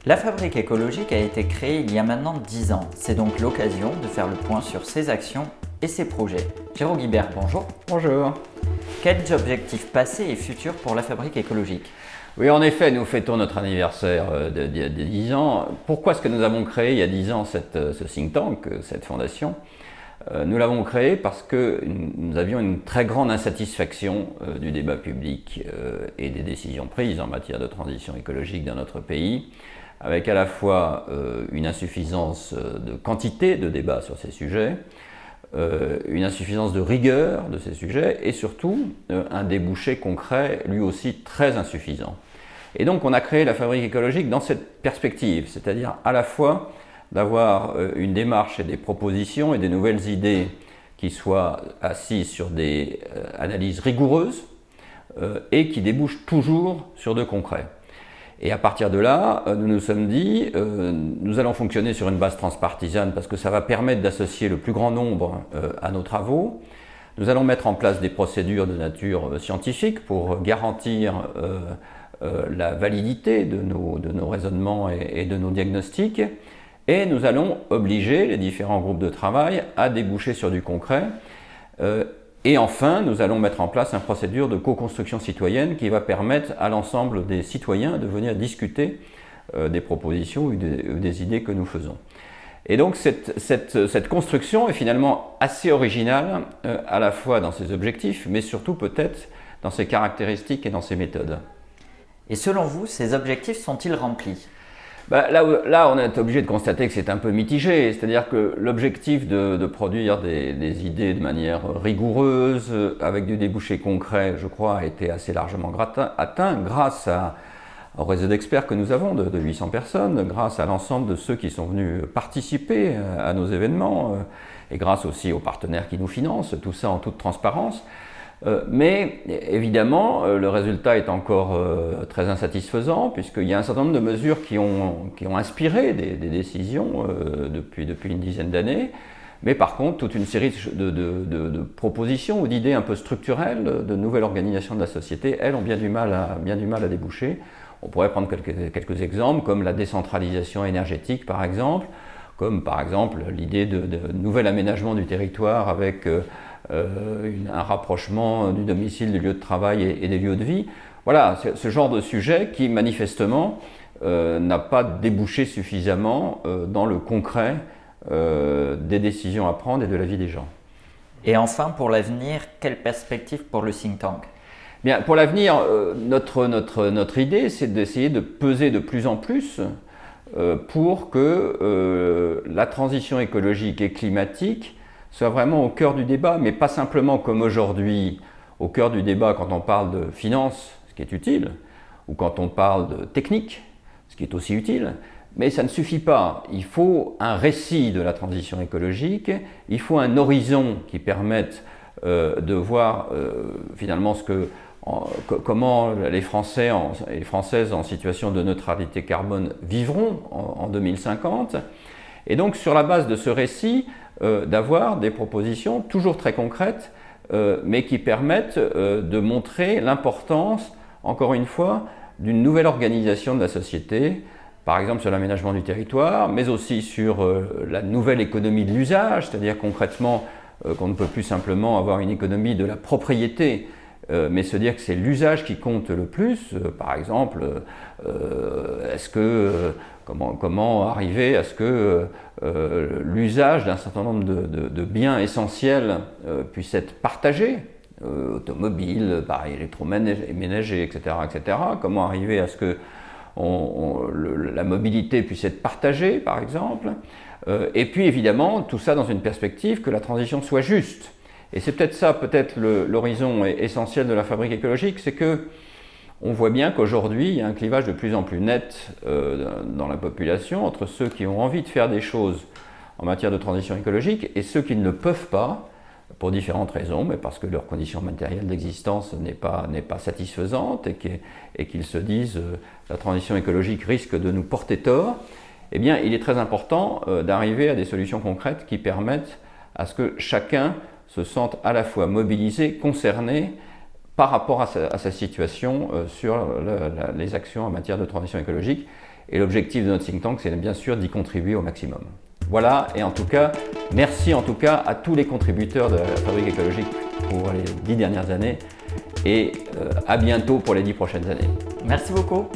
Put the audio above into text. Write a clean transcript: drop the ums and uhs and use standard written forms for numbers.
La Fabrique écologique a été créée il y a maintenant 10 ans. C'est donc l'occasion de faire le point sur ses actions et ses projets. Jérôme Guibert, bonjour. Bonjour. Quels objectifs passés et futurs pour la Fabrique écologique? Oui, en effet, nous fêtons notre anniversaire de 10 ans. Pourquoi est-ce que nous avons créé il y a 10 ans ce think tank, cette fondation? Nous l'avons créé parce que nous avions une très grande insatisfaction du débat public et des décisions prises en matière de transition écologique dans notre pays, avec à la fois une insuffisance de quantité de débats sur ces sujets, une insuffisance de rigueur de ces sujets et surtout un débouché concret lui aussi très insuffisant. Et donc on a créé la Fabrique écologique dans cette perspective, c'est-à-dire à la fois d'avoir une démarche et des propositions et des nouvelles idées qui soient assises sur des analyses rigoureuses et qui débouchent toujours sur de concret. Et à partir de là, nous nous sommes dit, nous allons fonctionner sur une base transpartisane parce que ça va permettre d'associer le plus grand nombre à nos travaux. Nous allons mettre en place des procédures de nature scientifique pour garantir la validité de nos raisonnements et de nos diagnostics. Et nous allons obliger les différents groupes de travail à déboucher sur du concret. Et enfin, nous allons mettre en place une procédure de co-construction citoyenne qui va permettre à l'ensemble des citoyens de venir discuter des propositions ou des idées que nous faisons. Et donc cette construction est finalement assez originale, à la fois dans ses objectifs, mais surtout peut-être dans ses caractéristiques et dans ses méthodes. Et selon vous, ces objectifs sont-ils remplis ? Là, on est obligé de constater que c'est un peu mitigé, c'est-à-dire que l'objectif de produire des idées de manière rigoureuse, avec du débouché concret, je crois, a été assez largement atteint grâce au réseau d'experts que nous avons de 800 personnes, grâce à l'ensemble de ceux qui sont venus participer à nos événements, et grâce aussi aux partenaires qui nous financent, tout ça en toute transparence. Mais évidemment, le résultat est encore très insatisfaisant puisqu'il y a un certain nombre de mesures qui ont inspiré des décisions depuis une dizaine d'années. Mais par contre, toute une série de propositions ou d'idées un peu structurelles, de nouvelles organisations de la société, elles ont bien du mal à déboucher. On pourrait prendre quelques exemples comme la décentralisation énergétique par exemple, comme par exemple l'idée de nouvel aménagement du territoire avec un rapprochement du domicile, du lieu de travail et des lieux de vie. Voilà, ce genre de sujet qui manifestement n'a pas débouché suffisamment dans le concret des décisions à prendre et de la vie des gens. Et enfin, pour l'avenir, quelle perspective pour le think tank ? Bien, pour l'avenir, notre idée, c'est d'essayer de peser de plus en plus pour que la transition écologique et climatique soit vraiment au cœur du débat, mais pas simplement comme aujourd'hui au cœur du débat quand on parle de finance, ce qui est utile, ou quand on parle de technique, ce qui est aussi utile, mais ça ne suffit pas. Il faut un récit de la transition écologique, il faut un horizon qui permette de voir finalement comment les Français et les Françaises en situation de neutralité carbone vivront en 2050. Et donc sur la base de ce récit, d'avoir des propositions toujours très concrètes, mais qui permettent de montrer l'importance, encore une fois, d'une nouvelle organisation de la société, par exemple sur l'aménagement du territoire, mais aussi sur la nouvelle économie de l'usage, c'est-à-dire concrètement qu'on ne peut plus simplement avoir une économie de la propriété, mais se dire que c'est l'usage qui compte le plus. Par exemple, comment arriver à ce que l'usage d'un certain nombre de biens essentiels puisse être partagé, automobile, appareils électroménagers, etc., etc. Comment arriver à ce que la mobilité puisse être partagée, par exemple. Et puis évidemment, tout ça dans une perspective que la transition soit juste. Et c'est peut-être l'horizon essentiel de la Fabrique écologique, c'est que on voit bien qu'aujourd'hui, il y a un clivage de plus en plus net dans la population entre ceux qui ont envie de faire des choses en matière de transition écologique et ceux qui ne le peuvent pas, pour différentes raisons, mais parce que leur condition matérielle d'existence n'est pas satisfaisante et qu'ils se disent la transition écologique risque de nous porter tort. Eh bien, il est très important d'arriver à des solutions concrètes qui permettent à ce que chacun se sente à la fois mobilisé, concerné par rapport à sa situation sur les actions en matière de transition écologique Et l'objectif de notre think tank, c'est bien sûr d'y contribuer au maximum. Voilà, et en tout cas, merci en tout cas à tous les contributeurs de la Fabrique écologique pour les 10 dernières années et à bientôt pour les 10 prochaines années. Merci beaucoup.